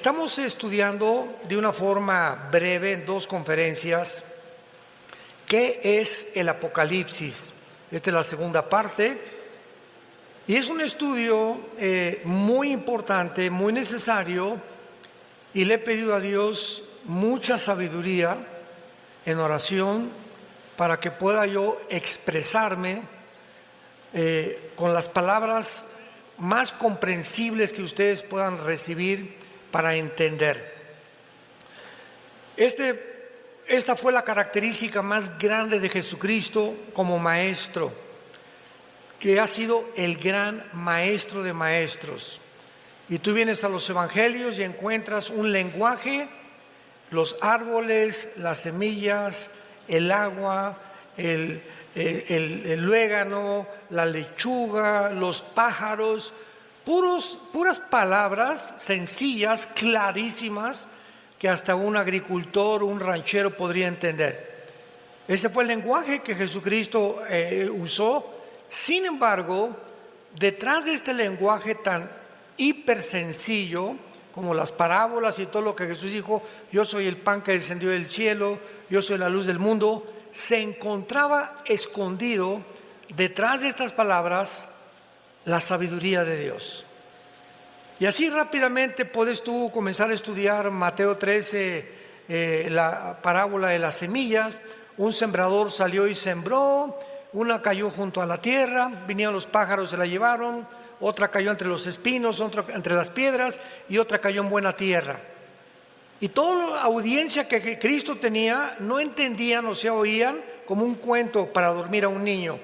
Estamos estudiando de una forma breve en 2 conferencias qué es el Apocalipsis. Esta es la segunda parte y es un estudio muy importante, muy necesario, y le he pedido a Dios mucha sabiduría en oración para que pueda yo expresarme con las palabras más comprensibles que ustedes puedan recibir para entender. Esta fue la característica más grande de Jesucristo como maestro, que ha sido el gran maestro de maestros. Y tú vienes a los evangelios y encuentras un lenguaje, los árboles, las semillas, el agua, el luégano, la lechuga, los pájaros, puras palabras sencillas, clarísimas, que hasta un agricultor, un ranchero podría entender. Ese fue el lenguaje que Jesucristo usó. Sin embargo, detrás de este lenguaje tan hiper sencillo, como las parábolas y todo lo que Jesús dijo, yo soy el pan que descendió del cielo, yo soy la luz del mundo, se encontraba escondido detrás de estas palabras la sabiduría de Dios. Y así rápidamente puedes tú comenzar a estudiar Mateo 13, la parábola de las semillas. Un sembrador salió y sembró, una cayó junto a la tierra, vinieron los pájaros, se la llevaron, otra cayó entre los espinos, otra entre las piedras y otra cayó en buena tierra. Y toda la audiencia que Cristo tenía no entendían o se oían como un cuento para dormir a un niño.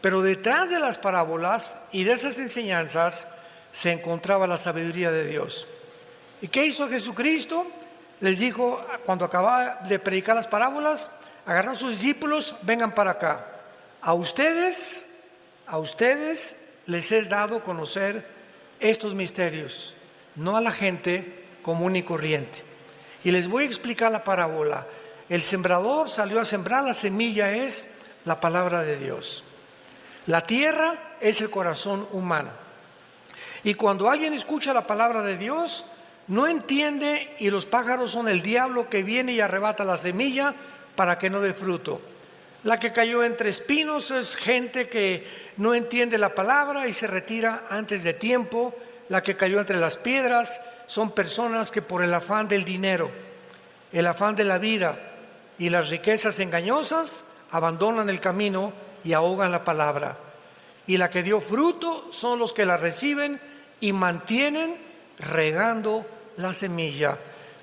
Pero detrás de las parábolas y de esas enseñanzas se encontraba la sabiduría de Dios. ¿Y qué hizo Jesucristo? Les dijo, cuando acababa de predicar las parábolas, agarró a sus discípulos, vengan para acá. A ustedes les he dado a conocer estos misterios, no a la gente común y corriente. Y les voy a explicar la parábola. El sembrador salió a sembrar, la semilla es la palabra de Dios. La tierra es el corazón humano. Y cuando alguien escucha la palabra de Dios, no entiende, y los pájaros son el diablo que viene y arrebata la semilla para que no dé fruto. La que cayó entre espinos es gente que no entiende la palabra y se retira antes de tiempo. La que cayó entre las piedras son personas que por el afán del dinero, el afán de la vida y las riquezas engañosas abandonan el camino y ahogan la palabra. Y la que dio fruto son los que la reciben y mantienen regando la semilla,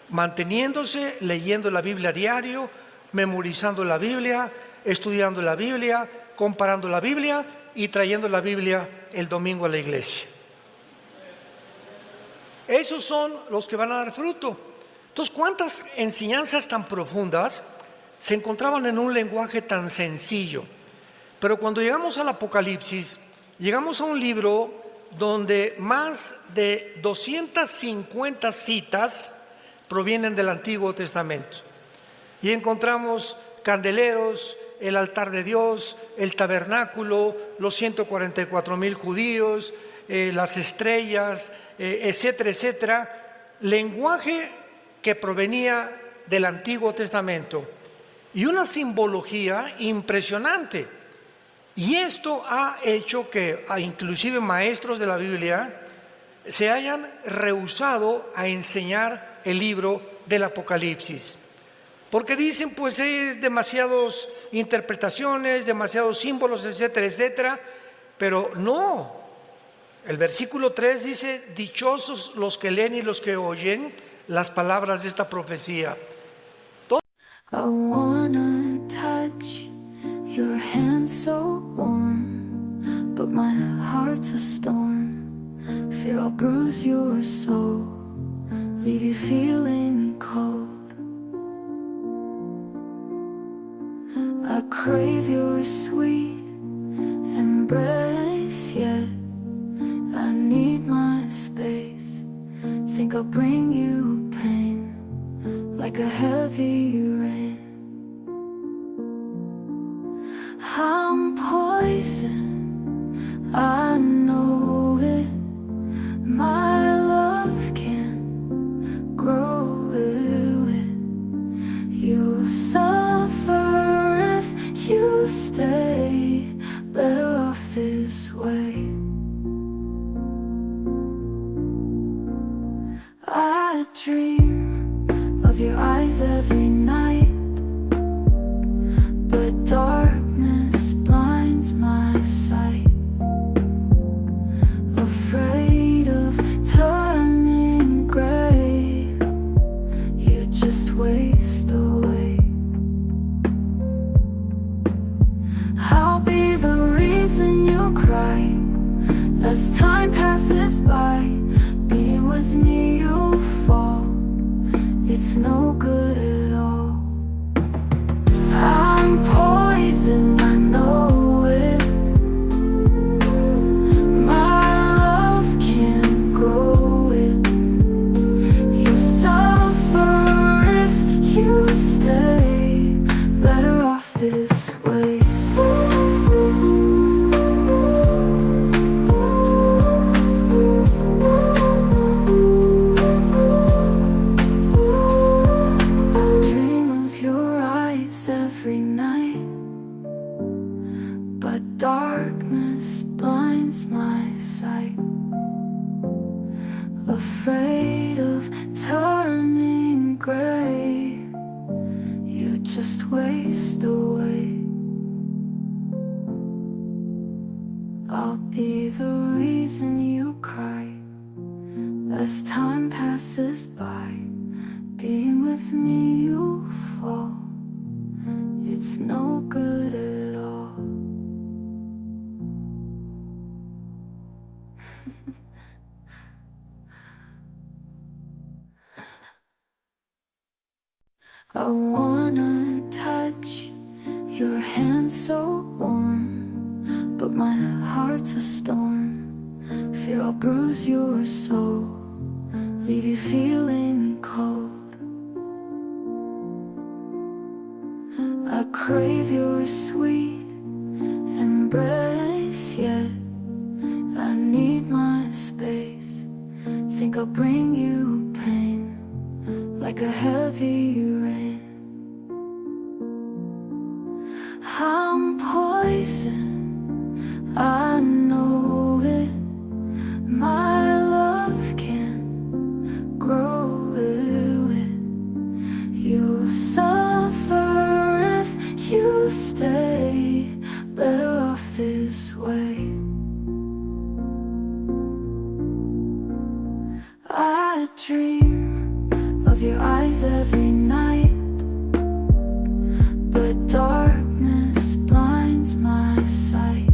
manteniéndose, leyendo la Biblia a diario, memorizando la Biblia, estudiando la Biblia, comparando la Biblia y trayendo la Biblia el domingo a la iglesia. Esos son los que van a dar fruto. Entonces, ¿cuántas enseñanzas tan profundas se encontraban en un lenguaje tan sencillo? Pero cuando llegamos al Apocalipsis, llegamos a un libro donde más de 250 citas provienen del Antiguo Testamento. Y encontramos candeleros, el altar de Dios, el tabernáculo, los 144,000 judíos, las estrellas, etcétera, etcétera. Lenguaje que provenía del Antiguo Testamento y una simbología impresionante. Y esto ha hecho que inclusive maestros de la Biblia se hayan rehusado a enseñar el libro del Apocalipsis. Porque dicen, pues es demasiadas interpretaciones, demasiados símbolos, etcétera, etcétera. Pero no. El versículo 3 dice, dichosos los que leen y los que oyen las palabras de esta profecía. I wanna touch your hand so warm, but my heart's a storm. Fear I'll bruise your soul, leave you feeling cold. I crave your sweet embrace, yet I need my space. Think I'll bring you pain, like a heavy rain. I'm poison, I know it. My love can suffer if you stay. Better off this way. I dream of your eyes every night, but darkness blinds my sight. Afraid of turning gray, you just waste away. I'll be the reason you cry as time passes by. Being with me you fall, it's no good at all. I'm poison, I know it. My love can't grow it. You suffer if you stay. Better off this way. Every night, but darkness blinds my sight. Afraid of turning gray, you just waste away. I'll be the reason you cry as time passes by. Being with me you fall, it's no good at all. I wanna touch your hand so warm, but my heart's a storm. Fear I'll bruise your soul, leave you feeling cold. I crave your sweet embrace, yet I need my space. Think I'll bring you pain like a heavy rain. I'm poison, I know it. My love can't grow it. You'll suffer if you stay. Better off this way. I dream of your eyes every night, but darkness blinds my sight.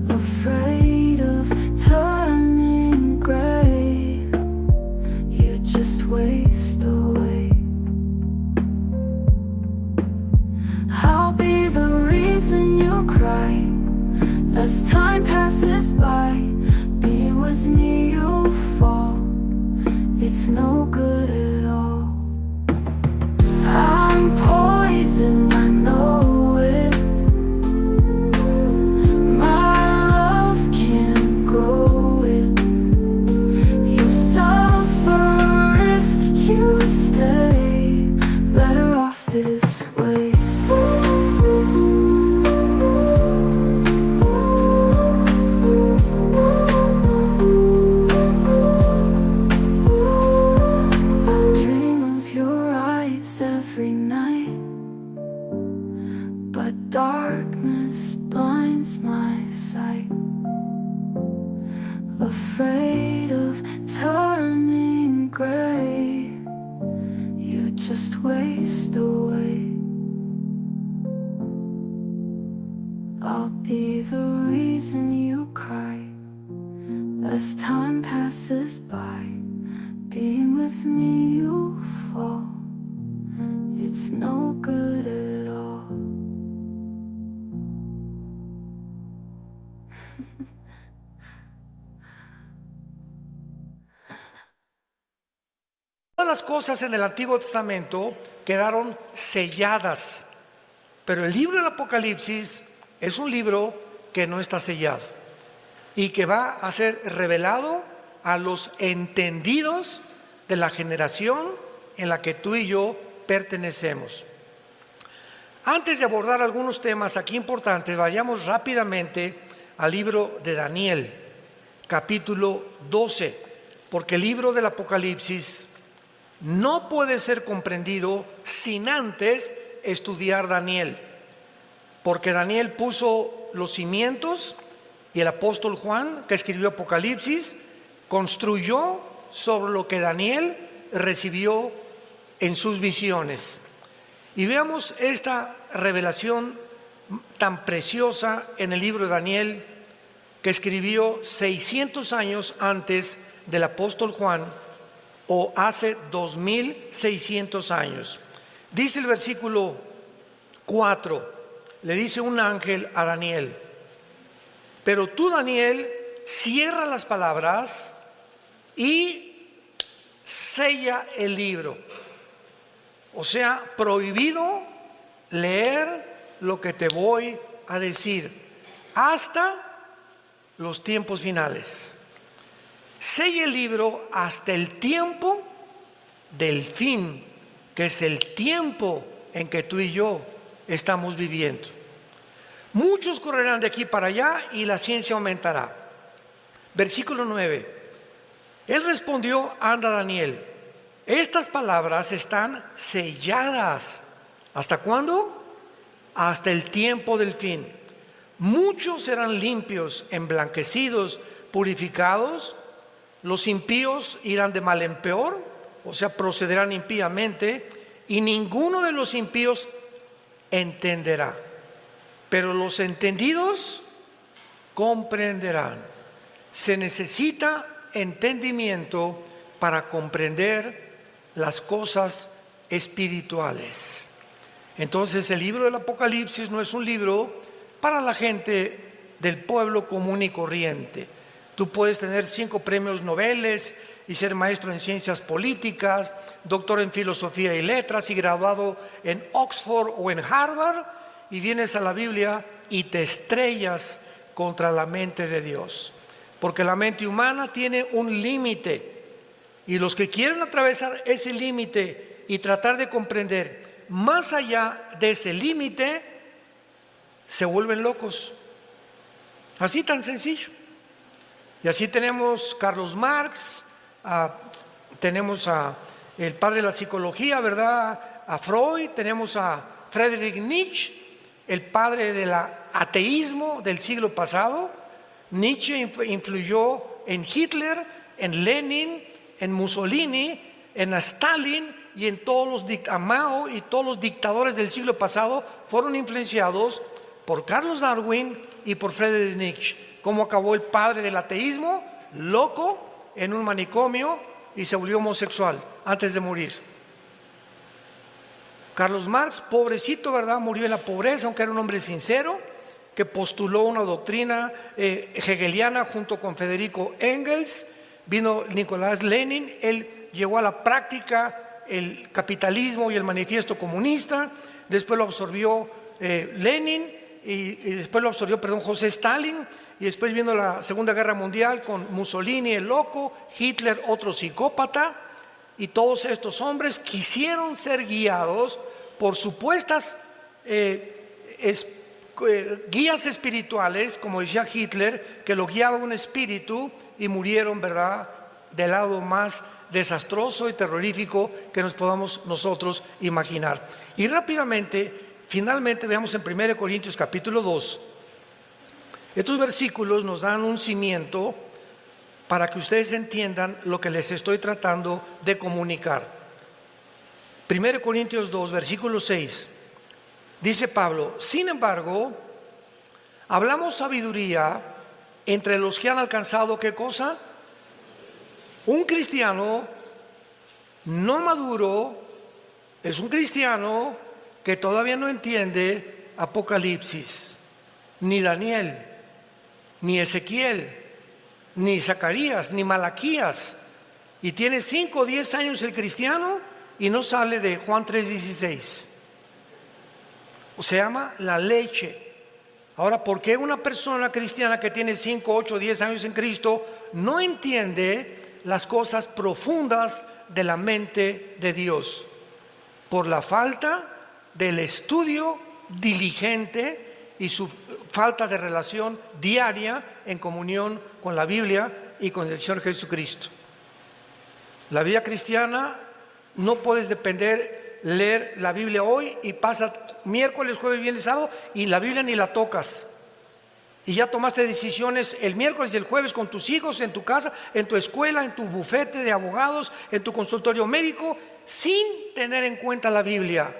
Afraid of turning gray, you just waste away. I'll be the reason you cry as time passes by. Being with me you fall, it's no good at all. I'm poison, I know it. My love can't grow it. You suffer if you stay. Better off this way. Every night, but darkness blinds my sight. Afraid of turning gray, you just waste away. I'll be the reason you cry as time passes by. Being with me you fall, it's no good at all. Todas las cosas en el Antiguo Testamento quedaron selladas, pero el libro del Apocalipsis es un libro que no está sellado y que va a ser revelado a los entendidos de la generación en la que tú y yo pertenecemos. Antes de abordar algunos temas aquí importantes, vayamos rápidamente al libro de Daniel, capítulo 12, porque el libro del Apocalipsis no puede ser comprendido sin antes estudiar Daniel, porque Daniel puso los cimientos y el apóstol Juan, que escribió Apocalipsis, construyó sobre lo que Daniel recibió en sus visiones. Y veamos esta revelación tan preciosa en el libro de Daniel, que escribió 600 años antes del apóstol Juan, o hace 2600 años. Dice el versículo 4, le dice un ángel a Daniel: pero tú, Daniel, cierra las palabras y sella el libro. O sea, prohibido leer lo que te voy a decir hasta los tiempos finales. Sella el libro hasta el tiempo del fin, que es el tiempo en que tú y yo estamos viviendo. Muchos correrán de aquí para allá y la ciencia aumentará. Versículo 9. Él respondió: anda, Daniel, estas palabras están selladas. ¿Hasta cuándo? Hasta el tiempo del fin. Muchos serán limpios, emblanquecidos, purificados. Los impíos irán de mal en peor, o sea, procederán impíamente, y ninguno de los impíos entenderá. Pero los entendidos comprenderán. Se necesita entendimiento para comprender las cosas espirituales. Entonces, el libro del Apocalipsis no es un libro para la gente del pueblo común y corriente. Tú puedes tener 5 premios Nobel y ser maestro en ciencias políticas, doctor en filosofía y letras y graduado en Oxford o en Harvard, y vienes a la Biblia y te estrellas contra la mente de Dios, porque la mente humana tiene un límite, y los que quieren atravesar ese límite y tratar de comprender más allá de ese límite se vuelven locos. Así tan sencillo. Y así tenemos Carlos Marx, tenemos a el padre de la psicología, ¿verdad?, a Freud, tenemos a Friedrich Nietzsche, el padre del ateísmo del siglo pasado. Nietzsche influyó en Hitler, en Lenin, en Mussolini, en Stalin y en todos a Mao, y todos los dictadores del siglo pasado fueron influenciados por Carlos Darwin y por Friedrich Nietzsche. ¿Cómo acabó el padre del ateísmo? Loco, en un manicomio, y se volvió homosexual antes de morir. Carlos Marx, pobrecito, ¿verdad?, murió en la pobreza, aunque era un hombre sincero, que postuló una doctrina hegeliana junto con Federico Engels. Vino Nicolás Lenin, él llevó a la práctica el capitalismo y el manifiesto comunista. Después lo absorbió Lenin y después lo absorbió, José Stalin. Y después vino la Segunda Guerra Mundial con Mussolini, el loco, Hitler, otro psicópata. Y todos estos hombres quisieron ser guiados por supuestas guías espirituales, como decía Hitler, que lo guiaba un espíritu, y murieron, ¿verdad?, del lado más desastroso y terrorífico que nos podamos nosotros imaginar. Y rápidamente, finalmente, veamos en 1 Corintios capítulo 2. Estos versículos nos dan un cimiento para que ustedes entiendan lo que les estoy tratando de comunicar. 1 Corintios 2, versículo 6. Dice Pablo: sin embargo, hablamos sabiduría entre los que han alcanzado, ¿qué cosa? Un cristiano no maduro es un cristiano que todavía no entiende Apocalipsis, ni Daniel, ni Ezequiel, ni Zacarías, ni Malaquías. Y tiene 5 o 10 años el cristiano y no sale de Juan 3:16. Se llama la leche. Ahora, ¿por qué una persona cristiana que tiene 5, 8, 10 años en Cristo no entiende las cosas profundas de la mente de Dios? por la falta del estudio diligente y su falta de relación diaria en comunión con la Biblia y con el Señor Jesucristo. La vida cristiana no puedes depender, leer la Biblia hoy y pasa miércoles, jueves, viernes, sábado y la Biblia ni la tocas. Y ya tomaste decisiones el miércoles y el jueves con tus hijos, en tu casa, en tu escuela, en tu bufete de abogados, en tu consultorio médico, sin tener en cuenta la Biblia.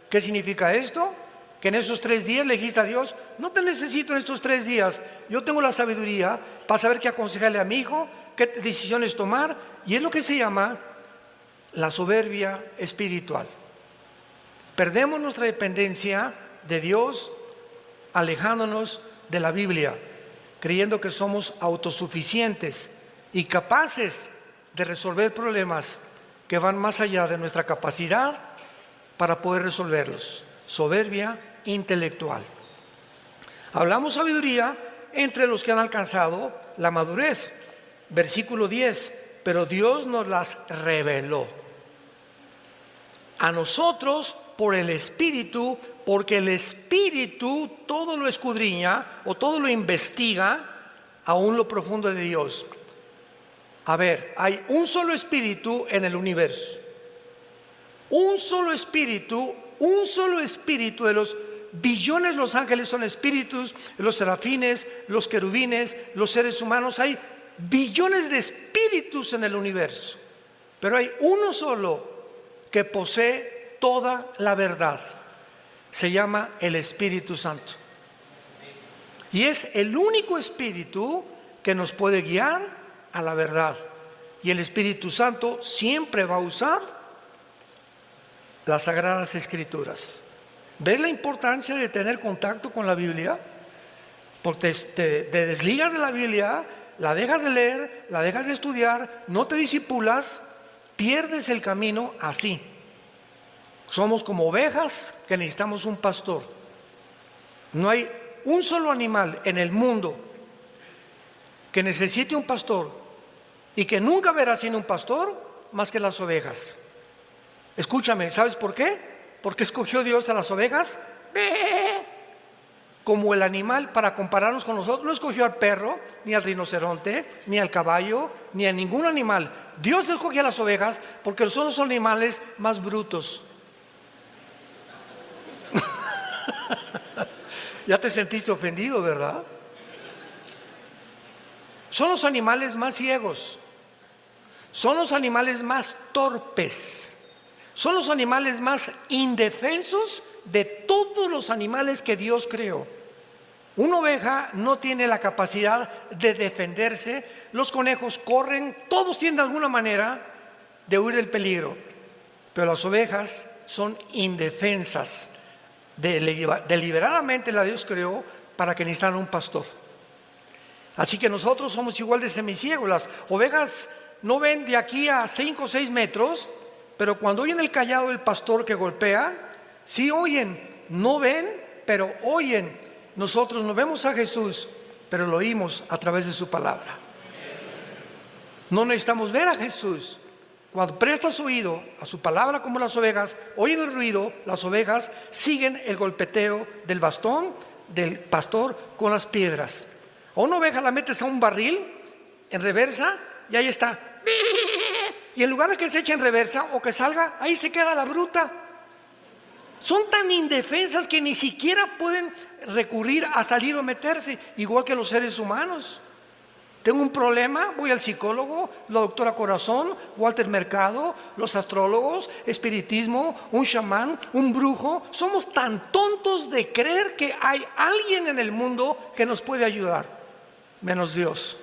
¿Qué significa esto? Que en esos 3 días le dijiste a Dios: no te necesito en estos 3 días, yo tengo la sabiduría para saber qué aconsejarle a mi hijo, qué decisiones tomar. Y es lo que se llama la soberbia espiritual. Perdemos nuestra dependencia de Dios alejándonos de la Biblia, creyendo que somos autosuficientes y capaces de resolver problemas que van más allá de nuestra capacidad para poder resolverlos. Soberbia intelectual. Hablamos sabiduría entre los que han alcanzado la madurez. Versículo 10: pero Dios nos las reveló a nosotros por el Espíritu, porque el Espíritu todo lo escudriña o todo lo investiga, aún lo profundo de Dios. A ver, hay un solo Espíritu en el universo, un solo Espíritu de los billones. Los ángeles son espíritus, los serafines, los querubines, los seres humanos. Hay billones de espíritus en el universo, pero hay uno solo que posee toda la verdad. Se llama el Espíritu Santo, y es el único espíritu que nos puede guiar a la verdad. Y el Espíritu Santo siempre va a usar las Sagradas Escrituras. ¿Ves la importancia de tener contacto con la Biblia? Porque te desligas de la Biblia, la dejas de leer, la dejas de estudiar, no te disipulas, pierdes el camino así. Somos como ovejas que necesitamos un pastor. No hay un solo animal en el mundo que necesite un pastor y que nunca verá sin un pastor más que las ovejas. Escúchame, ¿sabes por qué? Porque escogió Dios a las ovejas como el animal para compararnos con nosotros. No escogió al perro, ni al rinoceronte, ni al caballo, ni a ningún animal. Dios escogió a las ovejas porque son los animales más brutos. Ya te sentiste ofendido, ¿verdad? Son los animales más ciegos, son los animales más torpes, son los animales más indefensos de todos los animales que Dios creó. Una oveja no tiene la capacidad de defenderse. Los conejos corren, todos tienen de alguna manera de huir del peligro, pero las ovejas son indefensas. Deliberadamente la Dios creó para que necesitaran un pastor. Así que nosotros somos igual de semiciegos. Las ovejas no ven de aquí a 5 o 6 metros, pero cuando oyen el cayado del pastor que golpea, sí oyen. No ven, pero oyen. Nosotros no vemos a Jesús, pero lo oímos a través de su palabra. No necesitamos ver a Jesús. Cuando prestas oído a su palabra como las ovejas, oyen el ruido, las ovejas siguen el golpeteo del bastón del pastor con las piedras. A una oveja la metes a un barril en reversa y ahí está. Y en lugar de que se eche en reversa o que salga, ahí se queda la bruta. Son tan indefensas que ni siquiera pueden recurrir a salir o meterse, igual que los seres humanos. Tengo un problema, voy al psicólogo, la doctora Corazón, Walter Mercado, los astrólogos, espiritismo, un chamán, un brujo. Somos tan tontos de creer que hay alguien en el mundo que nos puede ayudar, menos Dios.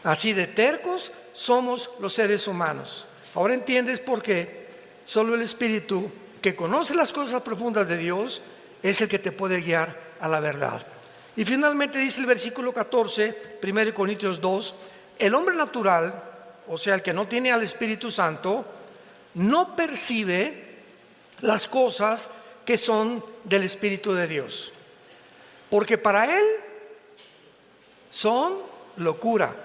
Así de tercos somos los seres humanos. Ahora entiendes por qué solo el Espíritu que conoce las cosas profundas de Dios es el que te puede guiar a la verdad. Y finalmente dice el versículo 14, 1 Corintios 2, el hombre natural, o sea, el que no tiene al Espíritu Santo, no percibe las cosas que son del Espíritu de Dios, porque para él son locura.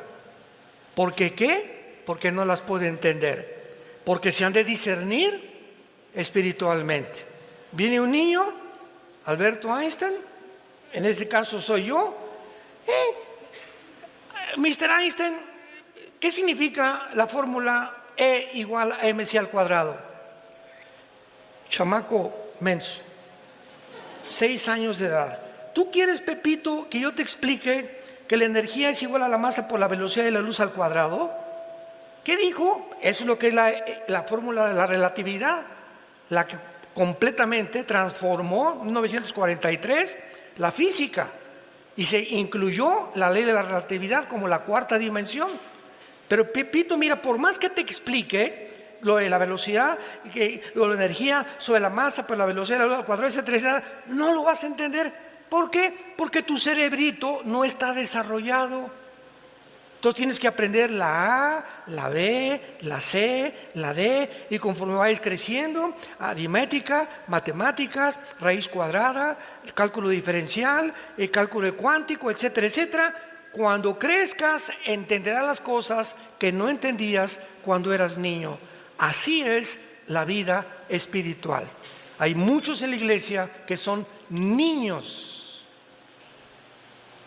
¿Por qué qué? Porque no las puede entender, porque se han de discernir espiritualmente. Viene un niño, Alberto Einstein, en este caso soy yo. Mr. Einstein, ¿qué significa la fórmula E igual a mc al cuadrado? Chamaco menso, 6 años de edad. ¿Tú quieres, Pepito, que yo te explique que la energía es igual a la masa por la velocidad de la luz al cuadrado? ¿Qué dijo? Eso es lo que es la fórmula de la relatividad, la que completamente transformó en 1943 la física y se incluyó la ley de la relatividad como la cuarta dimensión. Pero Pepito, mira, por más que te explique lo de la velocidad, lo de la energía sobre la masa por la velocidad de la luz al cuadrado, etcétera, no lo vas a entender. ¿Por qué? Porque tu cerebrito no está desarrollado. Entonces tienes que aprender la A, la B, la C, la D, y conforme vayas creciendo, aritmética, matemáticas, raíz cuadrada, cálculo diferencial, cálculo cuántico, etcétera, etcétera. Cuando crezcas, entenderás las cosas que no entendías cuando eras niño. Así es la vida espiritual. Hay muchos en la iglesia que son niños.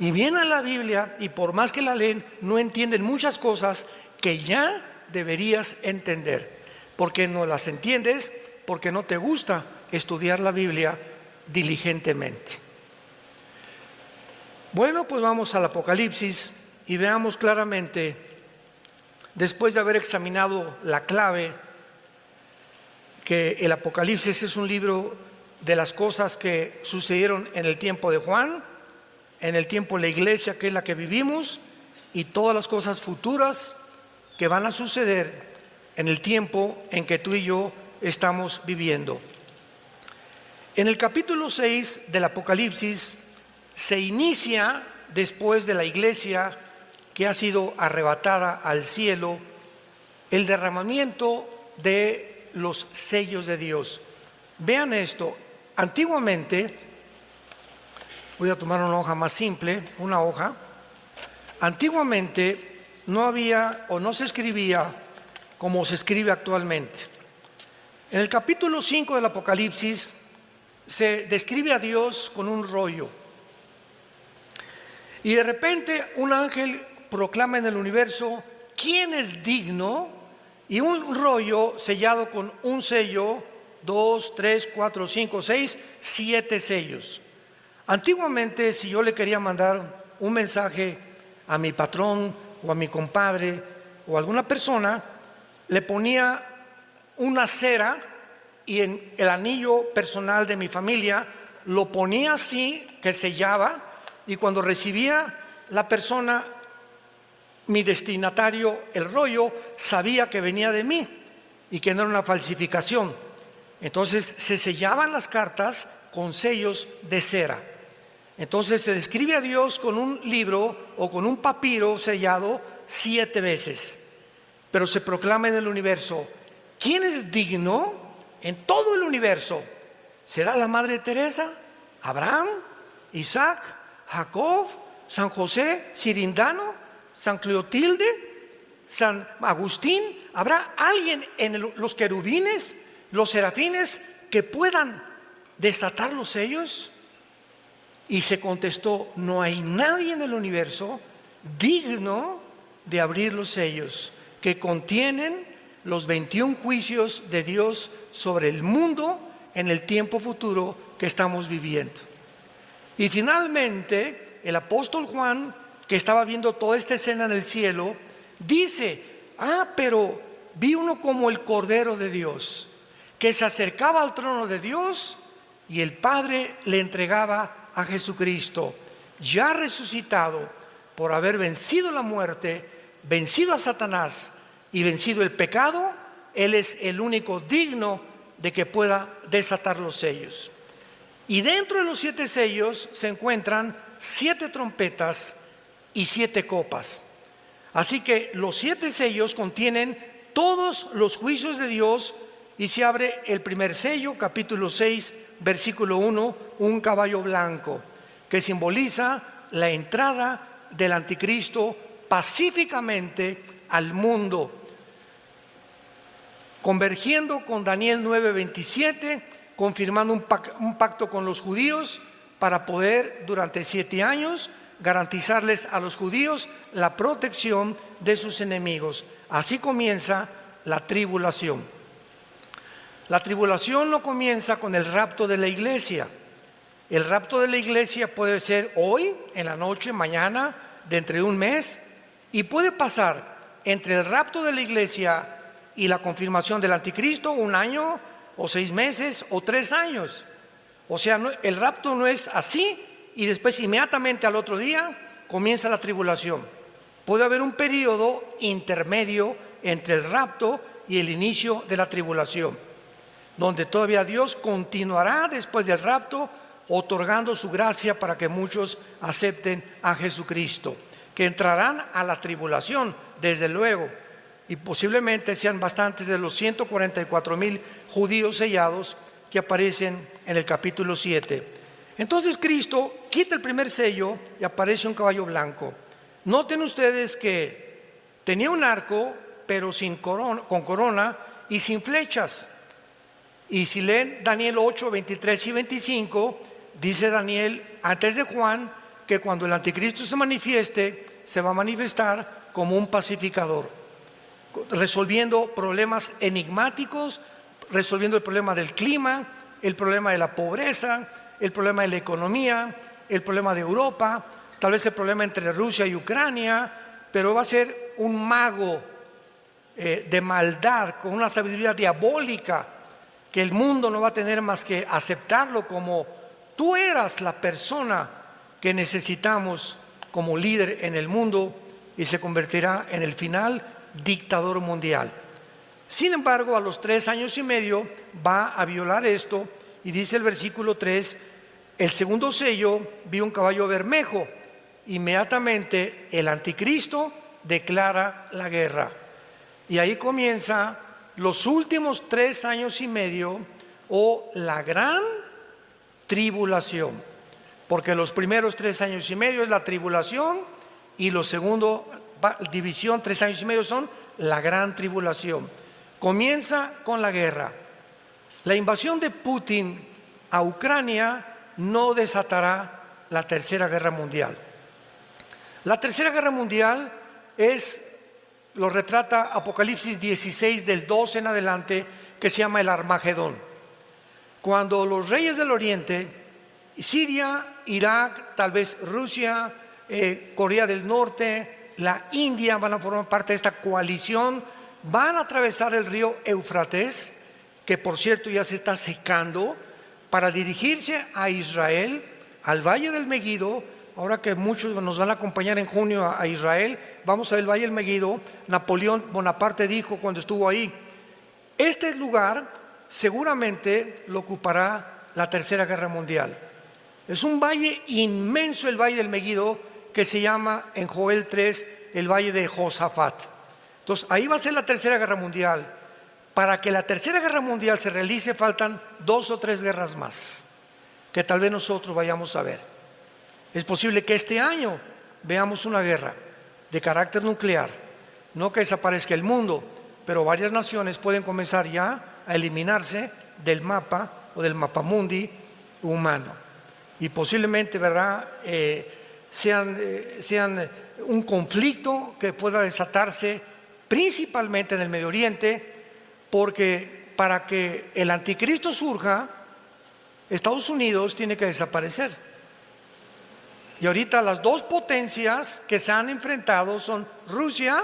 Y vienen a la Biblia y por más que la leen, no entienden muchas cosas que ya deberías entender. Porque no las entiendes, porque no te gusta estudiar la Biblia diligentemente. Bueno, pues vamos al Apocalipsis y veamos claramente, después de haber examinado la clave, que el Apocalipsis es un libro de las cosas que sucedieron en el tiempo de Juan, en el tiempo de la iglesia, que es la que vivimos, y todas las cosas futuras que van a suceder en el tiempo en que tú y yo estamos viviendo. En el capítulo 6 del Apocalipsis se inicia, después de la iglesia que ha sido arrebatada al cielo, el derramamiento de los sellos de Dios. Vean esto, antiguamente, voy a tomar una hoja más simple, una hoja. Antiguamente no había o no se escribía como se escribe actualmente. En el capítulo 5 del Apocalipsis se describe a Dios con un rollo. Y de repente un ángel proclama en el universo: ¿quién es digno? Y un rollo sellado con un sello, 2, 3, 4, 5, 6, 7 sellos. Antiguamente, si yo le quería mandar un mensaje a mi patrón o a mi compadre o a alguna persona, le ponía una cera y en el anillo personal de mi familia lo ponía así, que sellaba, y cuando recibía la persona, mi destinatario, el rollo, sabía que venía de mí y que no era una falsificación. Entonces se sellaban las cartas con sellos de cera. Entonces se describe a Dios con un libro o con un papiro sellado 7 veces. Pero se proclama en el universo: ¿quién es digno en todo el universo? ¿Será la Madre Teresa? ¿Abraham? ¿Isaac? ¿Jacob? ¿San José? ¿Cirindano? ¿San Cleotilde? ¿San Agustín? ¿Habrá alguien en los querubines, los serafines, que puedan desatar los sellos? Y se contestó: no hay nadie en el universo digno de abrir los sellos que contienen los 21 juicios de Dios sobre el mundo en el tiempo futuro que estamos viviendo. Y finalmente el apóstol Juan, que estaba viendo toda esta escena en el cielo, dice: pero vi uno como el Cordero de Dios, que se acercaba al trono de Dios, y el Padre le entregaba a Jesucristo, ya resucitado, por haber vencido la muerte, vencido a Satanás y vencido el pecado. Él es el único digno de que pueda desatar los sellos. Y dentro de los 7 sellos se encuentran 7 trompetas y 7 copas. Así que los 7 sellos contienen todos los juicios de Dios, y se abre el primer sello, capítulo 6, versículo 1, un caballo blanco, que simboliza la entrada del anticristo pacíficamente al mundo. convergiendo con Daniel 9:27, confirmando un pacto con los judíos para poder durante 7 años garantizarles a los judíos la protección de sus enemigos. Así comienza la tribulación. La tribulación no comienza con el rapto de la iglesia. El rapto de la iglesia puede ser hoy, en la noche, mañana, dentro de un mes, y puede pasar entre el rapto de la iglesia y la confirmación del anticristo 1 año, o 6 meses, o 3 años. O sea, el rapto no es así y después inmediatamente al otro día comienza la tribulación. Puede haber un periodo intermedio entre el rapto y el inicio de la tribulación, donde todavía Dios continuará después del rapto otorgando su gracia para que muchos acepten a Jesucristo, que entrarán a la tribulación, desde luego, y posiblemente sean bastantes de los 144,000 judíos sellados que aparecen en el capítulo 7. Entonces Cristo quita el primer sello y aparece un caballo blanco. Noten ustedes que tenía un arco, pero con corona y sin flechas. Y si leen Daniel 8, 23 y 25, dice Daniel antes de Juan que cuando el anticristo se manifieste, se va a manifestar como un pacificador, resolviendo problemas enigmáticos, resolviendo el problema del clima, el problema de la pobreza, el problema de la economía, el problema de Europa, tal vez el problema entre Rusia y Ucrania, pero va a ser un mago de maldad, con una sabiduría diabólica, que el mundo no va a tener más que aceptarlo como tú eras la persona que necesitamos como líder en el mundo, y se convertirá en el final dictador mundial. Sin embargo, a los 3 años y medio va a violar esto, y dice el versículo 3, el segundo sello, vi un caballo bermejo. Inmediatamente el anticristo declara la guerra, y ahí comienza los últimos 3 años y medio, o la gran tribulación, porque los primeros 3 años y medio es la tribulación, y los segundos, división 3 años y medio, son la gran tribulación. Comienza con la guerra. La invasión de Putin a Ucrania no desatará la tercera guerra mundial. La tercera guerra mundial lo retrata Apocalipsis 16 del 12 en adelante, que se llama el Armagedón. Cuando los reyes del oriente, Siria, Irak, tal vez Rusia, Corea del Norte, la India, van a formar parte de esta coalición, van a atravesar el río Éufrates, que por cierto ya se está secando, para dirigirse a Israel, al Valle del Megido. Ahora que muchos nos van a acompañar en junio a Israel, vamos a ver el Valle del Megido. Napoleón Bonaparte dijo cuando estuvo ahí, este lugar seguramente lo ocupará la tercera guerra mundial. Es un valle inmenso, el Valle del Megido, que se llama en Joel 3 el Valle de Josafat. Entonces ahí va a ser la tercera guerra mundial. Para que la tercera guerra mundial se realice faltan 2 o 3 guerras más, que tal vez nosotros vayamos a ver. Es posible que este año veamos una guerra de carácter nuclear, no que desaparezca el mundo, pero varias naciones pueden comenzar ya a eliminarse del mapa o del mapamundi humano, y posiblemente, ¿verdad?, sean un conflicto que pueda desatarse principalmente en el Medio Oriente, porque para que el anticristo surja, Estados Unidos tiene que desaparecer. Y ahorita las 2 potencias que se han enfrentado son Rusia,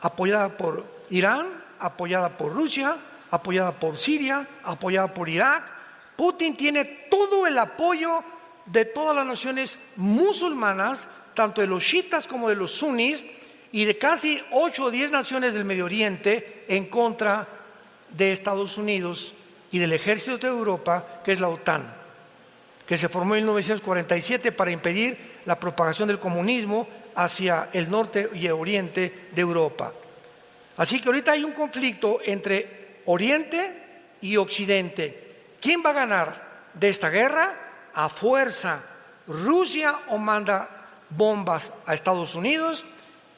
apoyada por Irán, apoyada por Rusia, apoyada por Siria, apoyada por Irak. Putin tiene todo el apoyo de todas las naciones musulmanas, tanto de los chiitas como de los sunnis, y de casi 8 o 10 naciones del Medio Oriente en contra de Estados Unidos y del ejército de Europa, que es la OTAN, que se formó en 1947 para impedir la propagación del comunismo hacia el norte y el oriente de Europa. Así que ahorita hay un conflicto entre Oriente y Occidente. ¿Quién va a ganar de esta guerra? A fuerza, Rusia o manda bombas a Estados Unidos,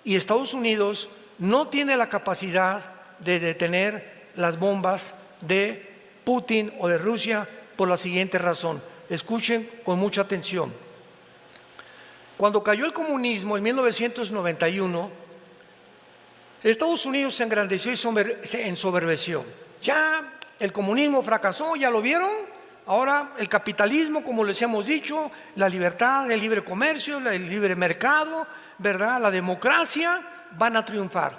y Estados Unidos no tiene la capacidad de detener las bombas de Putin o de Rusia por la siguiente razón. Escuchen con mucha atención. Cuando cayó el comunismo en 1991, Estados Unidos se engrandeció y se ensoberbeció. Ya el comunismo fracasó, ¿ya lo vieron? Ahora el capitalismo, como les hemos dicho, la libertad, el libre comercio, el libre mercado, ¿verdad? La democracia van a triunfar.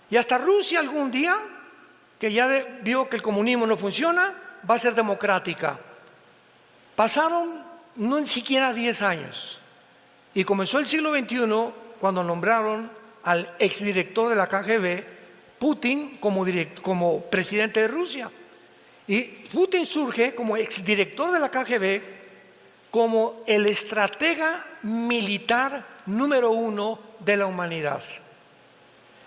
Y hasta Rusia algún día, que ya vio que el comunismo no funciona, va a ser democrática. Pasaron no ni siquiera 10 años y comenzó el siglo XXI cuando nombraron al exdirector de la KGB, Putin, como presidente de Rusia. Y Putin surge como exdirector de la KGB como el estratega militar número 1 de la humanidad.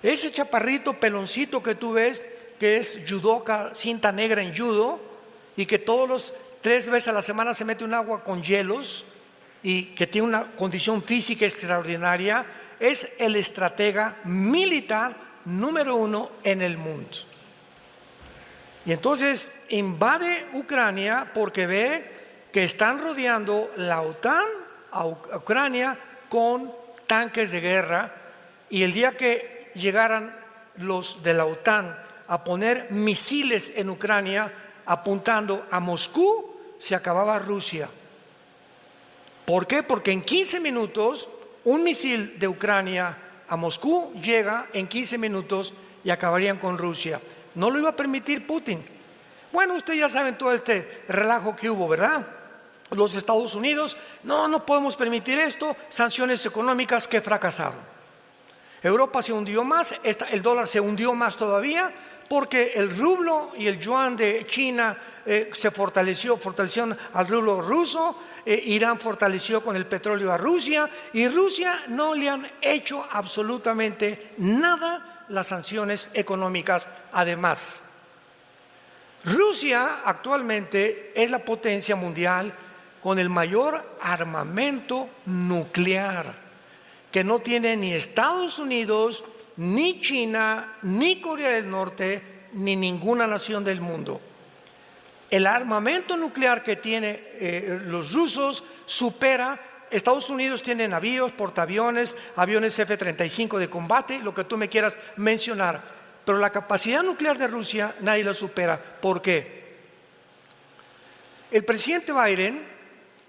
Ese chaparrito peloncito que tú ves, que es judoka, cinta negra en judo, y que 3 veces a la semana se mete un agua con hielos y que tiene una condición física extraordinaria, es el estratega militar número 1 en el mundo. Y entonces invade Ucrania porque ve que están rodeando la OTAN a Ucrania con tanques de guerra, y el día que llegaran los de la OTAN a poner misiles en Ucrania apuntando a Moscú, se acababa Rusia. ¿Por qué? Porque en 15 minutos un misil de Ucrania a Moscú llega en 15 minutos y acabarían con Rusia. No lo iba a permitir Putin. Bueno, ustedes ya saben todo este relajo que hubo, ¿verdad? Los Estados Unidos, no podemos permitir esto, sanciones económicas que fracasaron. Europa se hundió más, el dólar se hundió más todavía, porque el rublo y el yuan de China se fortalecieron al rublo ruso, Irán fortaleció con el petróleo a Rusia, y Rusia no le han hecho absolutamente nada las sanciones económicas. Además, Rusia actualmente es la potencia mundial con el mayor armamento nuclear, que no tiene ni Estados Unidos, ni China, ni Corea del Norte, ni ninguna nación del mundo. El armamento nuclear que tienen los rusos supera. Estados Unidos tiene navíos, portaaviones, aviones F-35 de combate, lo que tú me quieras mencionar, pero la capacidad nuclear de Rusia nadie la supera. ¿Por qué? El presidente Biden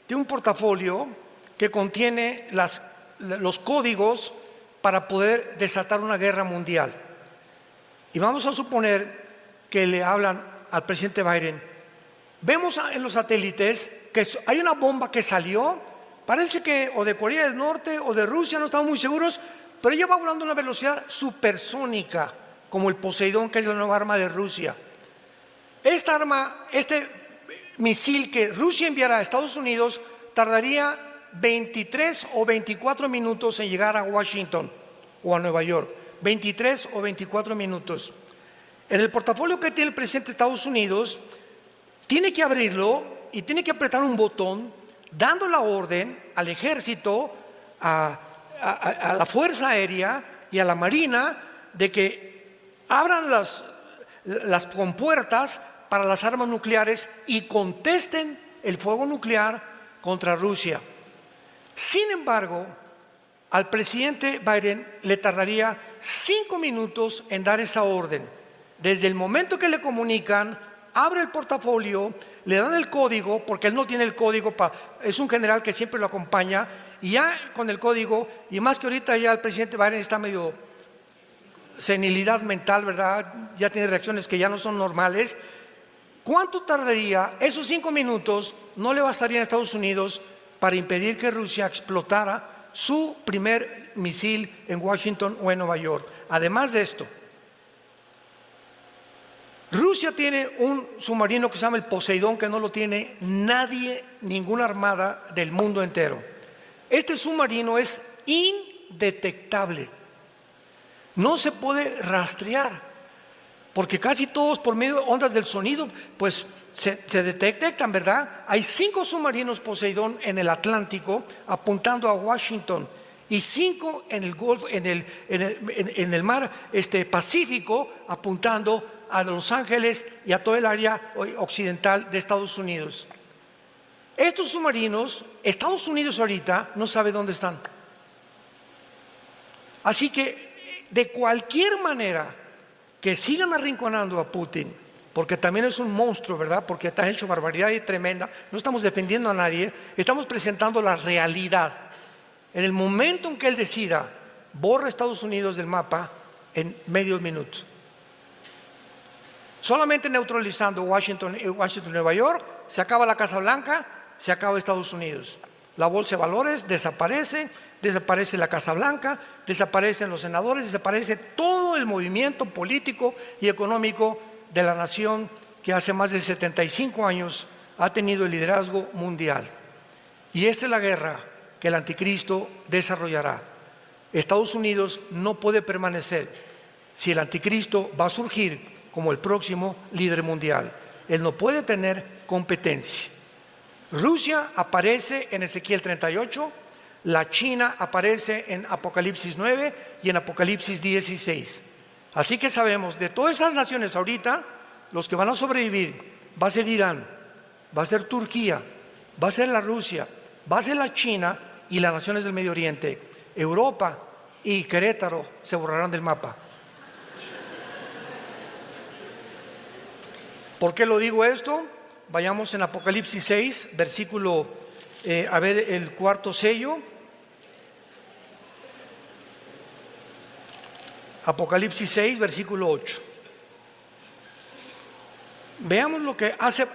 tiene un portafolio que contiene los códigos para poder desatar una guerra mundial. Y vamos a suponer que le hablan al presidente Biden. Vemos en los satélites que hay una bomba que salió, parece que o de Corea del Norte o de Rusia, no estamos muy seguros, pero ella va volando a una velocidad supersónica, como el Poseidón, que es la nueva arma de Rusia. Esta arma, este misil que Rusia enviará a Estados Unidos, tardaría 23 o 24 minutos en llegar a Washington o a Nueva York. 23 o 24 minutos. En el portafolio que tiene el presidente de Estados Unidos, tiene que abrirlo y tiene que apretar un botón dando la orden al ejército, a la Fuerza Aérea y a la Marina de que abran las compuertas para las armas nucleares y contesten el fuego nuclear contra Rusia. Sin embargo, al presidente Biden le tardaría 5 minutos en dar esa orden. Desde el momento que le comunican, abre el portafolio, le dan el código, porque él no tiene el código, es un general que siempre lo acompaña, y ya con el código, y más que ahorita ya el presidente Biden está medio senilidad mental, ¿verdad? Ya tiene reacciones que ya no son normales. ¿Cuánto tardaría? Esos 5 minutos no le bastarían a Estados Unidos para impedir que Rusia explotara su primer misil en Washington o en Nueva York. Además de esto, Rusia tiene un submarino que se llama el Poseidón, que no lo tiene nadie, ninguna armada del mundo entero. Este submarino es indetectable, no se puede rastrear, porque casi todos por medio de ondas del sonido pues se detectan, ¿verdad? Hay 5 submarinos Poseidón en el Atlántico apuntando a Washington, y 5 en el Golfo, en el mar Pacífico, apuntando a Los Ángeles y a todo el área occidental de Estados Unidos. Estos submarinos, Estados Unidos ahorita no sabe dónde están. Así que de cualquier manera que sigan arrinconando a Putin, porque también es un monstruo, ¿verdad? Porque ha hecho barbaridad y tremenda. No estamos defendiendo a nadie, estamos presentando la realidad. En el momento en que él decida, borra a Estados Unidos del mapa en medio minuto. Solamente neutralizando Washington, Nueva York, se acaba la Casa Blanca, se acaba Estados Unidos. La bolsa de valores desaparece, desaparece la Casa Blanca, desaparecen los senadores, desaparece todo el movimiento político y económico de la nación que hace más de 75 años ha tenido el liderazgo mundial. Y esta es la guerra que el anticristo desarrollará. Estados Unidos no puede permanecer si el anticristo va a surgir como el próximo líder mundial. Él no puede tener competencia. Rusia aparece en Ezequiel 38, la China aparece en Apocalipsis 9 y en Apocalipsis 16. Así que sabemos, de todas esas naciones ahorita, los que van a sobrevivir va a ser Irán, va a ser Turquía, va a ser la Rusia, va a ser la China y las naciones del Medio Oriente. Europa y Querétaro se borrarán del mapa. ¿Por qué lo digo esto? Vayamos en Apocalipsis 6, versículo, a ver el cuarto sello. Apocalipsis 6, versículo 8. Veamos lo que hace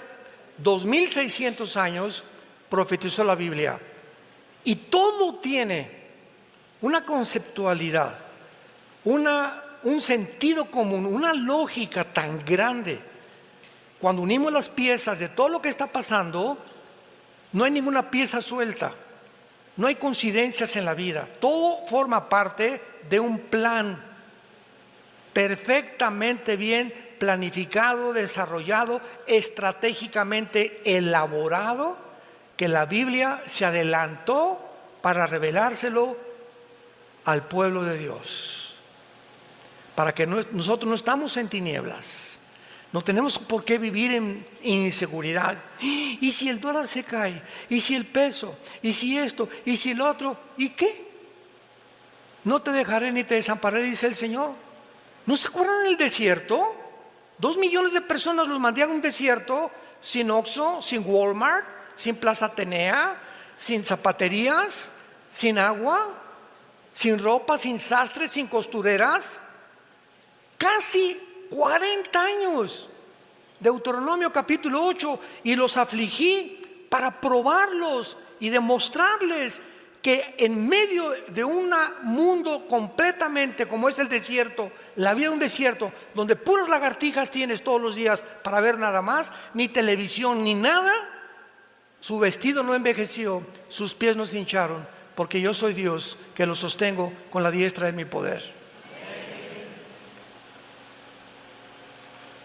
2600 años profetizó la Biblia. Y todo tiene una conceptualidad, un sentido común, una lógica tan grande. Cuando unimos las piezas de todo lo que está pasando, no hay ninguna pieza suelta, no hay coincidencias en la vida. Todo forma parte de un plan perfectamente bien planificado, desarrollado, estratégicamente elaborado, que la Biblia se adelantó para revelárselo al pueblo de Dios. Para que nosotros no estamos en tinieblas. No tenemos por qué vivir en inseguridad. ¿Y si el dólar se cae? ¿Y si el peso? ¿Y si esto? ¿Y si el otro? ¿Y qué? No te dejaré ni te desampararé, dice el Señor. ¿No se acuerdan del desierto? 2 millones de personas los mandé a un desierto, sin Oxxo, sin Walmart, sin Plaza Atenea, sin zapaterías, sin agua, sin ropa, sin sastres, sin costureras. Casi 40 años. Deuteronomio capítulo 8. Y los afligí para probarlos y demostrarles que en medio de un mundo completamente como es el desierto, la vida de un desierto, donde puras lagartijas tienes todos los días para ver nada más, ni televisión ni nada, su vestido no envejeció, sus pies no se hincharon, porque yo soy Dios que los sostengo con la diestra de mi poder.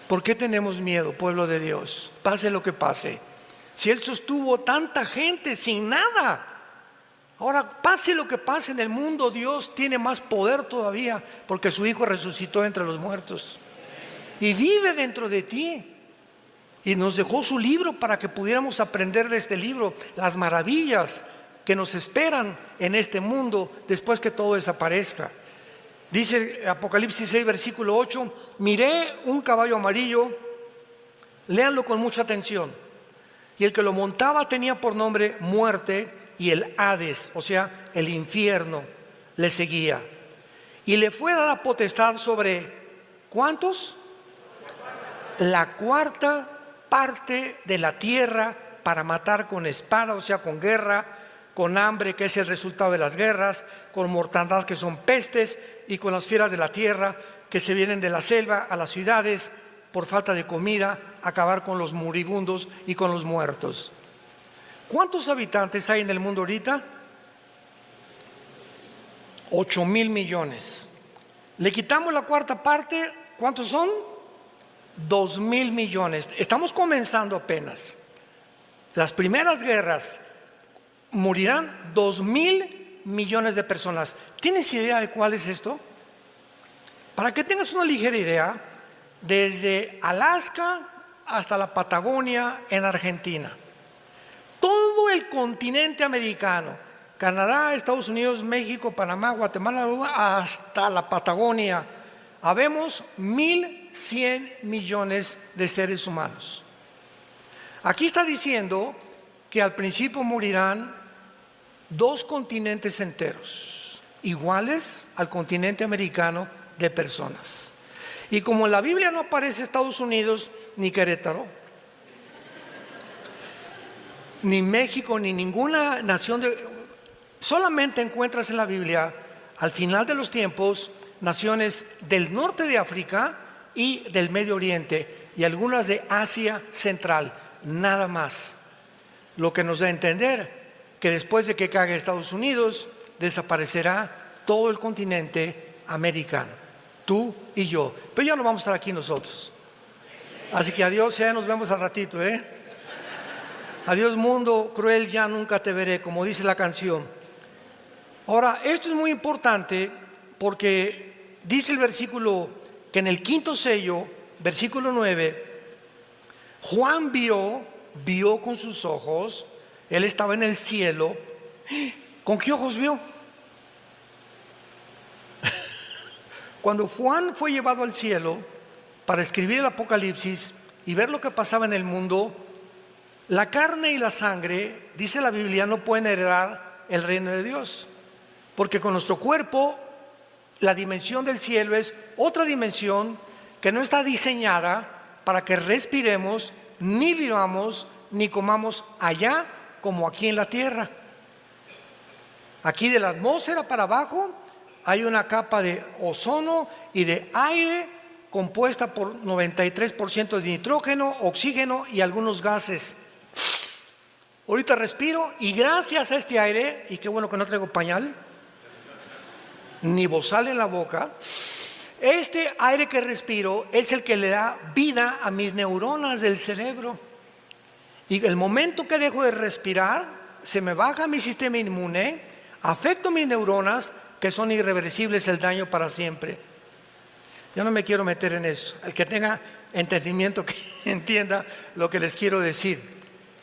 ¿Por qué tenemos miedo, pueblo de Dios? Pase lo que pase. Si Él sostuvo tanta gente sin nada, ahora pase lo que pase en el mundo, Dios tiene más poder todavía, porque su Hijo resucitó entre los muertos y vive dentro de ti. Y nos dejó su libro para que pudiéramos aprender de este libro las maravillas que nos esperan en este mundo después que todo desaparezca. Dice Apocalipsis 6, versículo 8, miré un caballo amarillo, léanlo con mucha atención, y el que lo montaba tenía por nombre Muerte, y el Hades, o sea, el infierno, le seguía. Y le fue dada potestad sobre, ¿cuántos? La cuarta parte de la tierra para matar con espada, o sea, con guerra, con hambre, que es el resultado de las guerras, con mortandad, que son pestes, y con las fieras de la tierra, que se vienen de la selva a las ciudades por falta de comida, acabar con los moribundos y con los muertos. ¿Cuántos habitantes hay en el mundo ahorita? 8,000 millones. Le quitamos la cuarta parte, ¿cuántos son? 2,000 millones. Estamos comenzando apenas. Las primeras guerras morirán 2,000 millones de personas. ¿Tienes idea de cuál es esto? Para que tengas una ligera idea, desde Alaska hasta la Patagonia en Argentina, todo el continente americano, Canadá, Estados Unidos, México, Panamá, Guatemala, hasta la Patagonia, habemos 1.100 millones de seres humanos. Aquí está diciendo que al principio morirán 2 continentes enteros, iguales al continente americano de personas. Y como en la Biblia no aparece Estados Unidos ni Querétaro, ni México, ni ninguna nación, solamente encuentras en la Biblia, al final de los tiempos, naciones del norte de África y del Medio Oriente, y algunas de Asia Central, nada más. Lo que nos da a entender que después de que caiga Estados Unidos, desaparecerá todo el continente americano, tú y yo. Pero ya no vamos a estar aquí nosotros. Así que adiós, ya nos vemos al ratito, Adiós mundo cruel, ya nunca te veré, como dice la canción. Ahora, esto es muy importante porque dice el versículo que en el 5º sello, versículo 9, Juan vio con sus ojos, él estaba en el cielo. ¿Con qué ojos vio? Cuando Juan fue llevado al cielo para escribir el Apocalipsis y ver lo que pasaba en el mundo, la carne y la sangre, dice la Biblia, no pueden heredar el reino de Dios, porque con nuestro cuerpo la dimensión del cielo es otra dimensión que no está diseñada para que respiremos, ni vivamos, ni comamos allá como aquí en la tierra. Aquí de la atmósfera para abajo hay una capa de ozono y de aire compuesta por 93% de nitrógeno, oxígeno y algunos gases. Ahorita respiro y gracias a este aire, y qué bueno que no traigo pañal ni bozal en la boca, este aire que respiro es el que le da vida a mis neuronas del cerebro. Y el momento que dejo de respirar, se me baja mi sistema inmune, afecto mis neuronas, que son irreversibles, el daño para siempre. Yo no me quiero meter en eso. El que tenga entendimiento, que entienda lo que les quiero decir.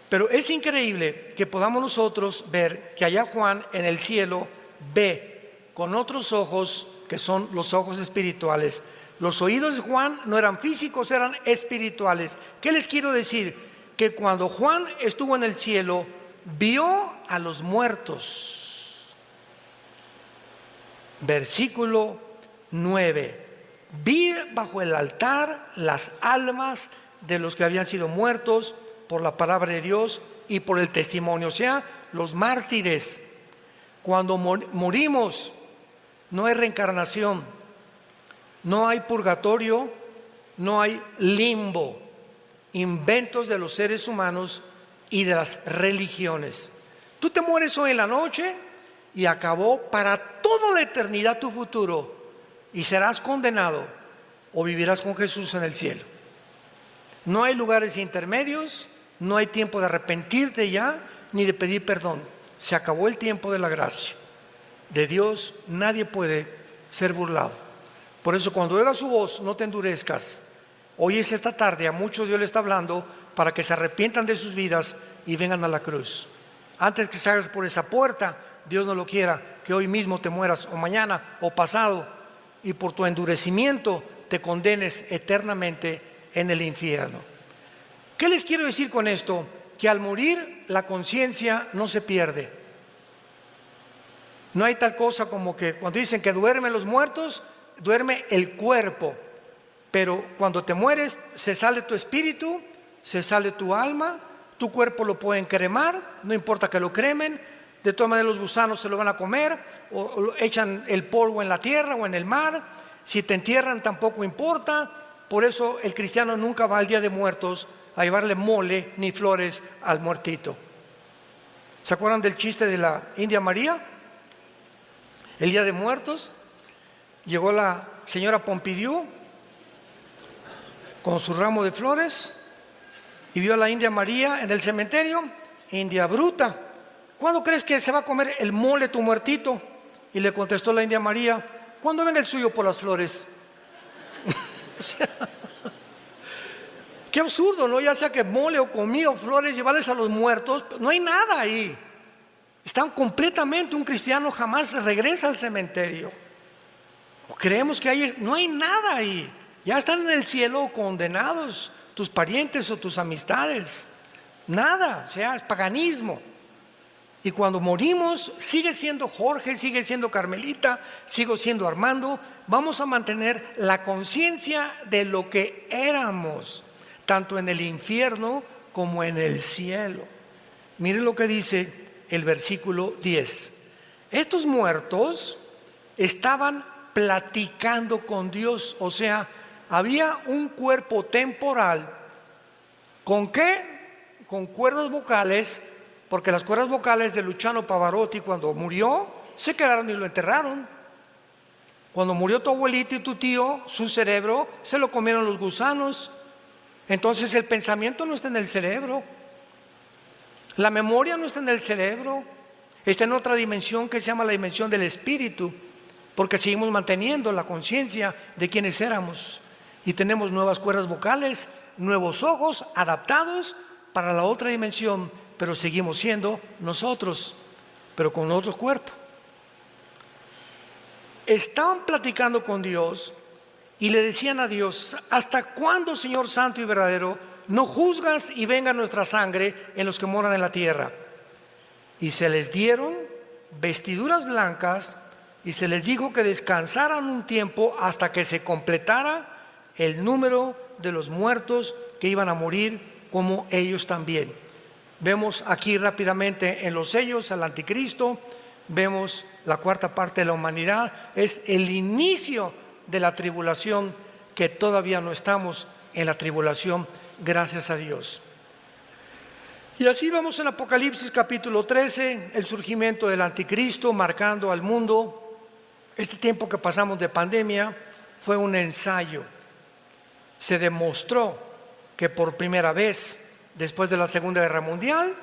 Pero es increíble que podamos nosotros ver que allá Juan en el cielo ve con otros ojos, que son los ojos espirituales. Los oídos de Juan no eran físicos, eran espirituales. ¿Qué les quiero decir? Que cuando Juan estuvo en el cielo, vio a los muertos. Versículo 9. Vi bajo el altar las almas de los que habían sido muertos por la palabra de Dios y por el testimonio, o sea, los mártires. Cuando morimos, no hay reencarnación, no hay purgatorio, no hay limbo, inventos de los seres humanos y de las religiones. Tú te mueres hoy en la noche y acabó para toda la eternidad tu futuro, y serás condenado o vivirás con Jesús en el cielo. No hay lugares intermedios, no hay tiempo de arrepentirte ya, ni de pedir perdón. Se acabó el tiempo de la gracia. De Dios nadie puede ser burlado. Por eso cuando oigas su voz, no te endurezcas. Hoy es esta tarde, a muchos Dios le está hablando para que se arrepientan de sus vidas y vengan a la cruz. Antes que salgas por esa puerta, Dios no lo quiera, que hoy mismo te mueras, o mañana, o pasado, y por tu endurecimiento te condenes eternamente en el infierno. ¿Qué les quiero decir con esto? Que al morir la conciencia no se pierde. No hay tal cosa como que cuando dicen que duermen los muertos, duerme el cuerpo. Pero cuando te mueres, se sale tu espíritu, se sale tu alma, tu cuerpo lo pueden cremar, no importa que lo cremen, de todas maneras los gusanos se lo van a comer, o echan el polvo en la tierra o en el mar. Si te entierran tampoco importa. Por eso el cristiano nunca va al Día de Muertos a llevarle mole ni flores al muertito. ¿Se acuerdan del chiste de la India María? El Día de Muertos, llegó la señora Pompidou con su ramo de flores y vio a la India María en el cementerio. India bruta, ¿cuándo crees que se va a comer el mole tu muertito? Y le contestó la India María, ¿cuándo venga el suyo por las flores? O sea, qué absurdo, ¿no? Ya sea que mole o comida o flores, llevarles a los muertos, no hay nada ahí. Están completamente, un cristiano jamás regresa al cementerio. Creemos que hay, no hay nada ahí. Ya están en el cielo condenados tus parientes o tus amistades. Nada, o sea, es paganismo. Y cuando morimos, sigue siendo Jorge, sigue siendo Carmelita, sigo siendo Armando. Vamos a mantener la conciencia de lo que éramos, tanto en el infierno como en el cielo. Miren lo que dice el versículo 10. Estos muertos estaban platicando con Dios, o sea, había un cuerpo temporal. ¿Con qué? Con cuerdas vocales, porque las cuerdas vocales de Luciano Pavarotti cuando murió se quedaron y lo enterraron. Cuando murió tu abuelito y tu tío, su cerebro se lo comieron los gusanos. Entonces el pensamiento no está en el cerebro, la memoria no está en el cerebro, está en otra dimensión que se llama la dimensión del espíritu, porque seguimos manteniendo la conciencia de quienes éramos y tenemos nuevas cuerdas vocales, nuevos ojos adaptados para la otra dimensión, pero seguimos siendo nosotros, pero con otro cuerpo. Estaban platicando con Dios y le decían a Dios, ¿hasta cuándo, Señor Santo y verdadero, no juzgas y venga nuestra sangre en los que moran en la tierra? Y se les dieron vestiduras blancas y se les dijo que descansaran un tiempo hasta que se completara el número de los muertos que iban a morir como ellos también. Vemos aquí rápidamente en los sellos al anticristo, vemos la cuarta parte de la humanidad, es el inicio de la tribulación, que todavía no estamos en la tribulación, gracias a Dios. Y así vamos en Apocalipsis capítulo 13, el surgimiento del anticristo marcando al mundo. Este tiempo que pasamos de pandemia fue un ensayo. Se demostró que por primera vez después de la Segunda Guerra Mundial,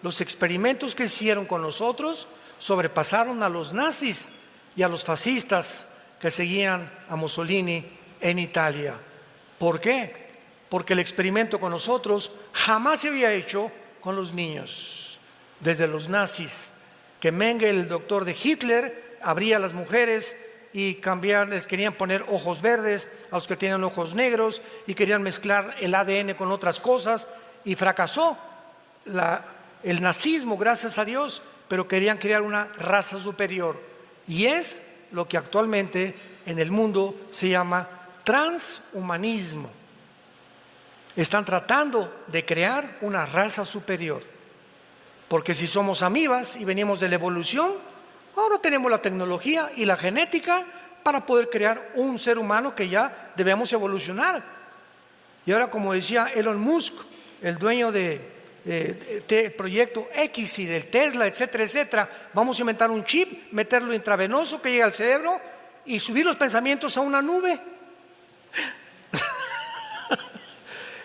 los experimentos que hicieron con nosotros sobrepasaron a los nazis y a los fascistas que seguían a Mussolini en Italia. ¿Por qué? Porque el experimento con nosotros jamás se había hecho con los niños. Desde los nazis, que Mengele, el doctor de Hitler, abría a las mujeres y les querían poner ojos verdes a los que tenían ojos negros y querían mezclar el ADN con otras cosas. Y fracasó el nazismo, gracias a Dios, pero querían crear una raza superior. Y es lo que actualmente en el mundo se llama transhumanismo. Están tratando de crear una raza superior. Porque si somos amibas y venimos de la evolución, ahora tenemos la tecnología y la genética para poder crear un ser humano que ya debemos evolucionar. Y ahora, como decía Elon Musk, el dueño del proyecto X y del Tesla, etcétera, etcétera, vamos a inventar un chip, meterlo intravenoso que llegue al cerebro y subir los pensamientos a una nube.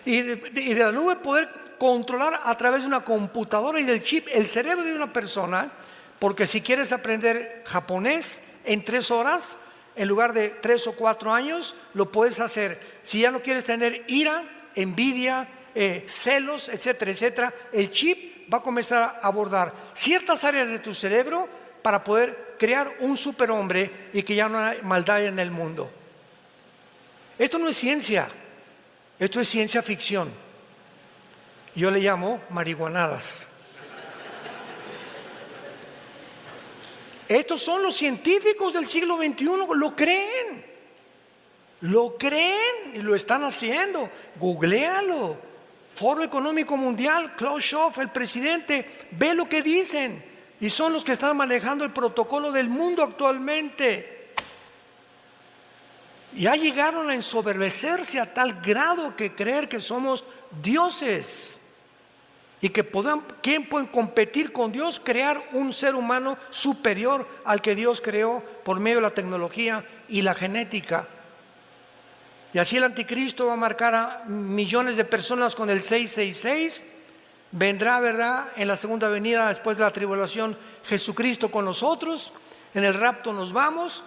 y de la nube poder controlar a través de una computadora y del chip el cerebro de una persona, porque si quieres aprender japonés en 3 horas, en lugar de 3 o 4 años, lo puedes hacer. Si ya no quieres tener ira, envidia, celos, etcétera, etcétera, el chip va a comenzar a abordar ciertas áreas de tu cerebro para poder crear un superhombre y que ya no hay maldad en el mundo. Esto no es ciencia, esto es ciencia ficción. Yo le llamo marihuanadas. Estos son los científicos del siglo XXI, lo creen y lo están haciendo. Googléalo. Foro Económico Mundial, Klaus Schwab, el presidente, ve lo que dicen y son los que están manejando el protocolo del mundo actualmente. Ya llegaron a ensoberbecerse a tal grado que creer que somos dioses y que ¿quién puede competir con Dios? Crear un ser humano superior al que Dios creó por medio de la tecnología y la genética. Y así el anticristo va a marcar a millones de personas con el 666 Vendrá, ¿verdad?, en la segunda venida, después de la tribulación, Jesucristo con nosotros. En el rapto nos vamos.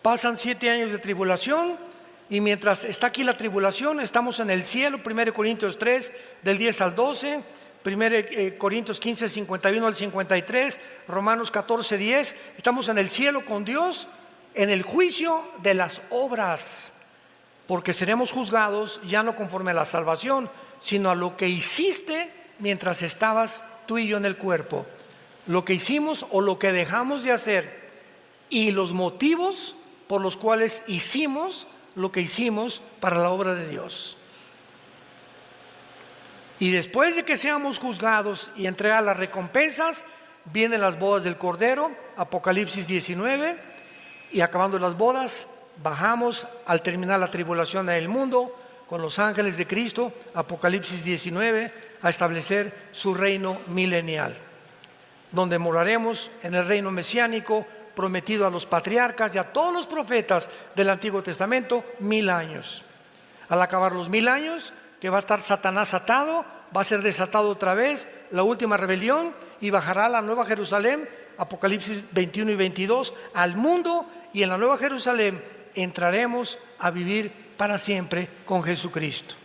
Pasan 7 años de tribulación. Y mientras está aquí la tribulación, estamos en el cielo. 1 Corintios 3, del 10 al 12. 1 Corintios 15, 51 al 53. Romanos 14, 10. Estamos en el cielo con Dios, en el juicio de las obras. Porque seremos juzgados ya no conforme a la salvación, sino a lo que hiciste mientras estabas tú y yo en el cuerpo. Lo que hicimos o lo que dejamos de hacer. Y los motivos por los cuales hicimos lo que hicimos para la obra de Dios. Y después de que seamos juzgados y entregar las recompensas, vienen las bodas del Cordero, Apocalipsis 19, y acabando las bodas, bajamos al terminar la tribulación del mundo con los ángeles de Cristo, Apocalipsis 19, a establecer su reino milenial, donde moraremos en el reino mesiánico prometido a los patriarcas y a todos los profetas del Antiguo Testamento, 1000 años. Al acabar los 1000 años, que va a estar Satanás atado, va a ser desatado otra vez la última rebelión y bajará la Nueva Jerusalén, Apocalipsis 21 y 22, al mundo, y en la Nueva Jerusalén entraremos a vivir para siempre con Jesucristo.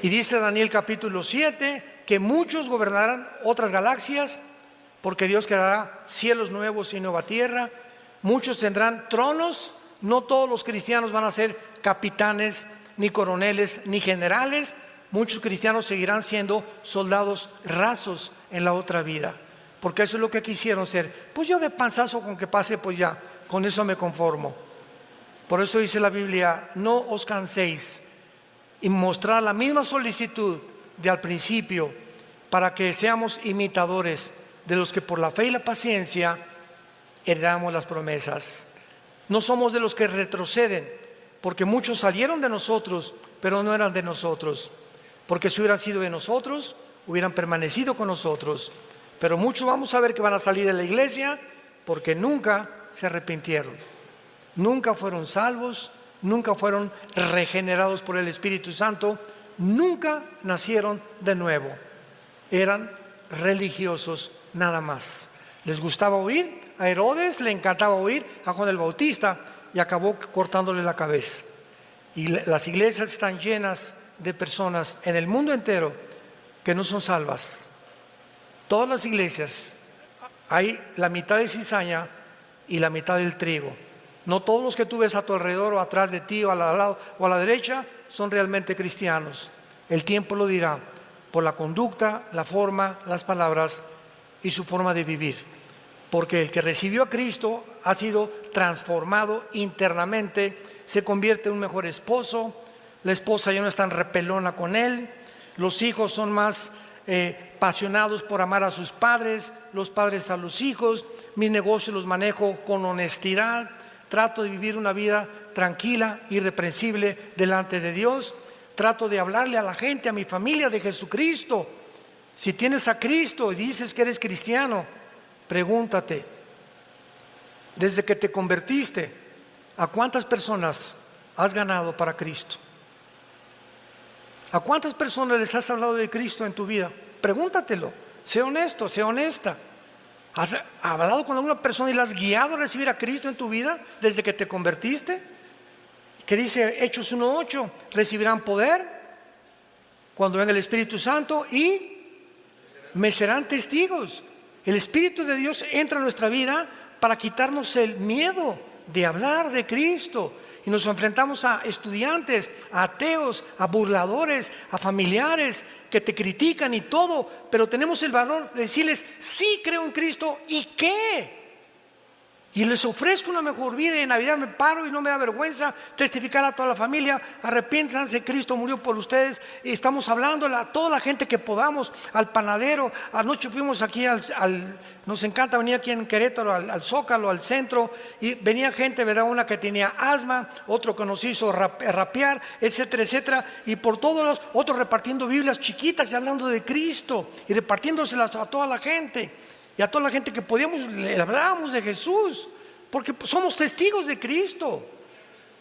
Y dice Daniel capítulo 7 que muchos gobernarán otras galaxias, porque Dios creará cielos nuevos y nueva tierra. Muchos tendrán tronos. No todos los cristianos van a ser capitanes, ni coroneles, ni generales. Muchos cristianos seguirán siendo soldados rasos en la otra vida, porque eso es lo que quisieron ser. Pues yo de panzazo con que pase, pues ya, con eso me conformo. Por eso dice la Biblia: no os canséis, y mostrar la misma solicitud de al principio, para que seamos imitadores de los que por la fe y la paciencia heredamos las promesas. No somos de los que retroceden, porque muchos salieron de nosotros, pero no eran de nosotros. Porque si hubieran sido de nosotros, hubieran permanecido con nosotros. Pero muchos vamos a ver que van a salir de la iglesia porque nunca se arrepintieron, nunca fueron salvos, nunca fueron regenerados por el Espíritu Santo, nunca nacieron de nuevo. Eran religiosos nada más. Les gustaba oír, a Herodes le encantaba oír a Juan el Bautista y acabó cortándole la cabeza. Y las iglesias están llenas de personas en el mundo entero que no son salvas. Todas las iglesias hay la mitad de cizaña y la mitad del trigo. No todos los que tú ves a tu alrededor o atrás de ti o al lado o a la derecha son realmente cristianos. El tiempo lo dirá, por la conducta, la forma, las palabras y su forma de vivir. Porque el que recibió a Cristo ha sido transformado internamente, se convierte en un mejor esposo, la esposa ya no es tan repelona con él, los hijos son más apasionados por amar a sus padres, los padres a los hijos. Mis negocios los manejo con honestidad, trato de vivir una vida tranquila, irreprensible delante de Dios. Trato de hablarle a la gente, a mi familia, de Jesucristo. Si tienes a Cristo y dices que eres cristiano, pregúntate, desde que te convertiste, ¿a cuántas personas has ganado para Cristo? ¿A cuántas personas les has hablado de Cristo en tu vida? Pregúntatelo, sé honesto, sé honesta. ¿Has hablado con alguna persona y la has guiado a recibir a Cristo en tu vida desde que te convertiste? Que dice Hechos 1:8, recibirán poder cuando venga el Espíritu Santo y me serán testigos. El Espíritu de Dios entra en nuestra vida para quitarnos el miedo de hablar de Cristo. Y nos enfrentamos a estudiantes, a ateos, a burladores, a familiares que te critican y todo, pero tenemos el valor de decirles: sí creo en Cristo, ¿y qué? Y les ofrezco una mejor vida, y en Navidad me paro y no me da vergüenza testificar a toda la familia: arrepiéntanse, Cristo murió por ustedes. Y estamos hablando a toda la gente que podamos, al panadero. Anoche fuimos aquí nos encanta venir aquí en Querétaro, al Zócalo, al centro, y venía gente, ¿verdad? Una que tenía asma, otro que nos hizo rapear, etcétera, etcétera, y por todos los otros repartiendo Biblias chiquitas y hablando de Cristo y repartiéndoselas a toda la gente. Y a toda la gente que podíamos, le hablábamos de Jesús, porque somos testigos de Cristo.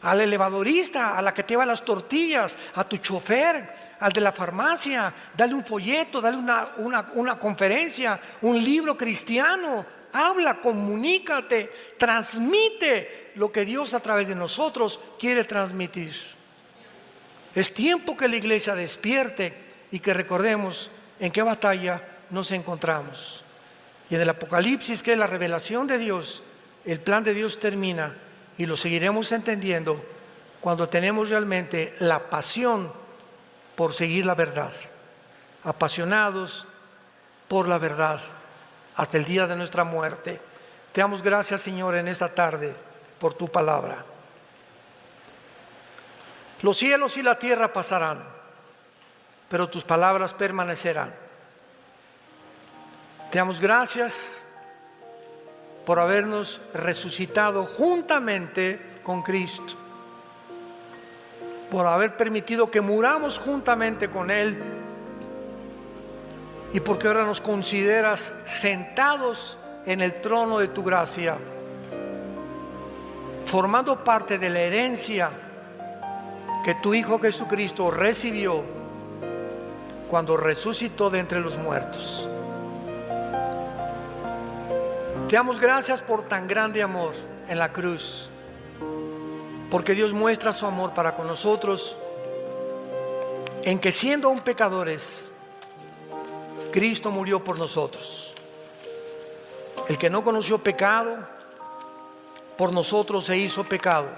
al elevadorista, a la que te lleva las tortillas, a tu chofer, al de la farmacia. Dale un folleto, dale una conferencia, un libro cristiano. Habla, comunícate, transmite lo que Dios a través de nosotros quiere transmitir. Es tiempo que la iglesia despierte y que recordemos en qué batalla nos encontramos. Y en el Apocalipsis, que es la revelación de Dios, el plan de Dios termina, y lo seguiremos entendiendo cuando tenemos realmente la pasión por seguir la verdad, apasionados por la verdad hasta el día de nuestra muerte. Te damos gracias, Señor, en esta tarde por tu palabra. Los cielos y la tierra pasarán, pero tus palabras permanecerán. Te damos gracias por habernos resucitado juntamente con Cristo, por haber permitido que muramos juntamente con Él, y porque ahora nos consideras sentados en el trono de tu gracia, formando parte de la herencia que tu Hijo Jesucristo recibió cuando resucitó de entre los muertos. Te damos gracias por tan grande amor en la cruz, porque Dios muestra su amor para con nosotros en que, siendo aún pecadores, Cristo murió por nosotros. El que no conoció pecado, por nosotros se hizo pecado,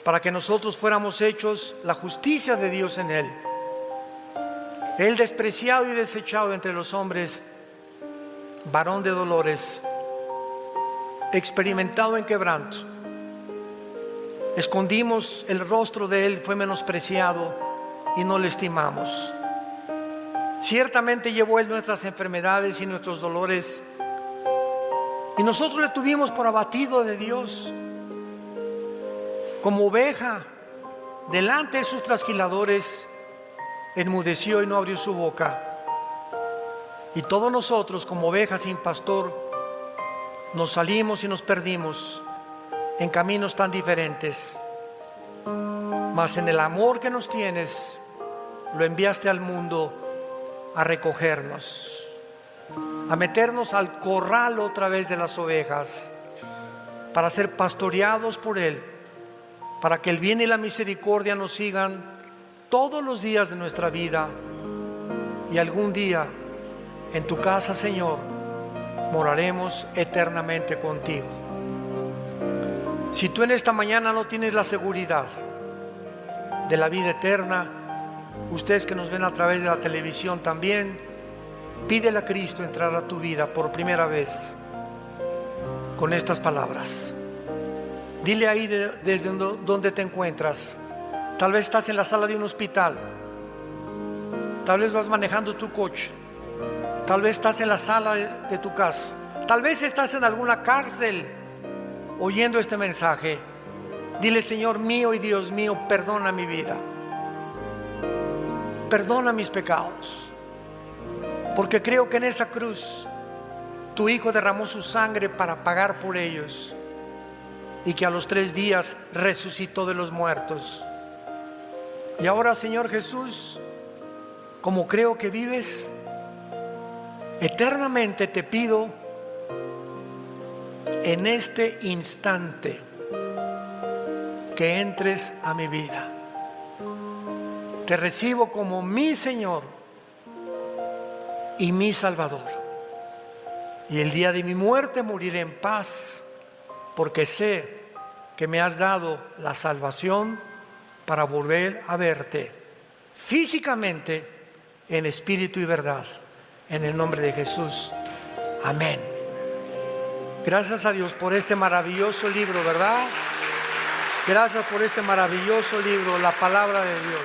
para que nosotros fuéramos hechos la justicia de Dios en Él. Él, despreciado y desechado entre los hombres, varón de dolores, experimentado en quebranto. Escondimos el rostro de Él, fue menospreciado y no le estimamos. Ciertamente llevó Él nuestras enfermedades y nuestros dolores, y nosotros le tuvimos por abatido de Dios. Como oveja delante de sus trasquiladores, enmudeció y no abrió su boca. Y todos nosotros, como ovejas sin pastor, nos salimos y nos perdimos en caminos tan diferentes. Mas en el amor que nos tienes, lo enviaste al mundo a recogernos, a meternos al corral otra vez de las ovejas, para ser pastoreados por Él, para que el bien y la misericordia nos sigan todos los días de nuestra vida, y algún día en tu casa, Señor, moraremos eternamente contigo. Si tú en esta mañana no tienes la seguridad de la vida eterna, ustedes que nos ven a través de la televisión también, pídele a Cristo entrar a tu vida por primera vez con estas palabras. Dile ahí desde donde te encuentras. Tal vez estás en la sala de un hospital, tal vez vas manejando tu coche, tal vez estás en la sala de tu casa, tal vez estás en alguna cárcel oyendo este mensaje. Dile: Señor mío y Dios mío, perdona mi vida, perdona mis pecados, porque creo que en esa cruz tu Hijo derramó su sangre para pagar por ellos, y que a los 3 días resucitó de los muertos. Y ahora, Señor Jesús, como creo que vives eternamente, te pido en este instante que entres a mi vida. Te recibo como mi Señor y mi Salvador, y el día de mi muerte moriré en paz, porque sé que me has dado la salvación para volver a verte físicamente, en espíritu y verdad. En el nombre de Jesús, amén. Gracias a Dios por este maravilloso libro, ¿verdad? Gracias por este maravilloso libro, la palabra de Dios.